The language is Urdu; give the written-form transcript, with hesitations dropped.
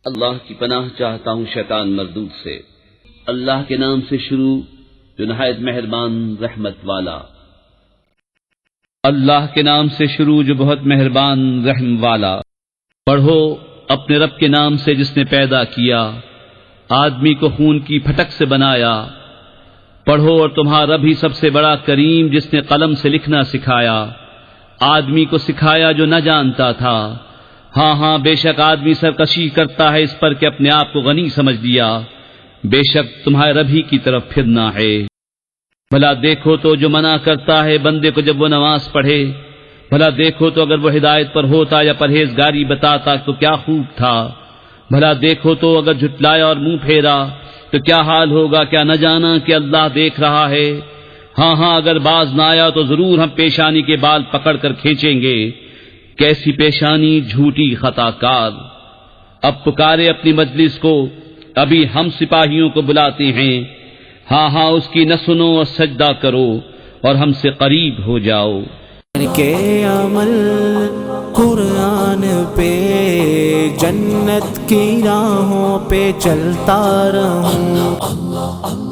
اللہ کی پناہ چاہتا ہوں شیطان مردود سے۔ اللہ کے نام سے شروع جو نہایت مہربان رحمت والا۔ اللہ کے نام سے شروع جو بہت مہربان رحم والا۔ پڑھو اپنے رب کے نام سے جس نے پیدا کیا، آدمی کو خون کی پھٹک سے بنایا۔ پڑھو اور تمہارا رب ہی سب سے بڑا کریم جس نے قلم سے لکھنا سکھایا، آدمی کو سکھایا جو نہ جانتا تھا۔ ہاں ہاں بے شک آدمی سرکشی کرتا ہے اس پر کہ اپنے آپ کو غنی سمجھ لیا، بے شک تمہارے رب ہی کی طرف پھرنا ہے۔ بھلا دیکھو تو جو منع کرتا ہے بندے کو جب وہ نماز پڑھے، بھلا دیکھو تو اگر وہ ہدایت پر ہوتا یا پرہیزگاری بتاتا تو کیا خوب تھا۔ بھلا دیکھو تو اگر جھٹلایا اور منہ پھیرا تو کیا حال ہوگا، کیا نہ جانا کہ اللہ دیکھ رہا ہے۔ ہاں ہاں اگر باز نہ آیا تو ضرور ہم پیشانی کے بال پکڑ کر کھینچیں گے۔ کیسی پیشانی جھوٹی خطا کار۔ اب پکارے اپنی مجلس کو، ابھی ہم سپاہیوں کو بلاتے ہیں۔ ہاں ہاں اس کی نہ سنو اور سجدہ کرو اور ہم سے قریب ہو جاؤ۔ کے عمل قرآن پہ جنت کی راہوں پہ چلتا رہوں۔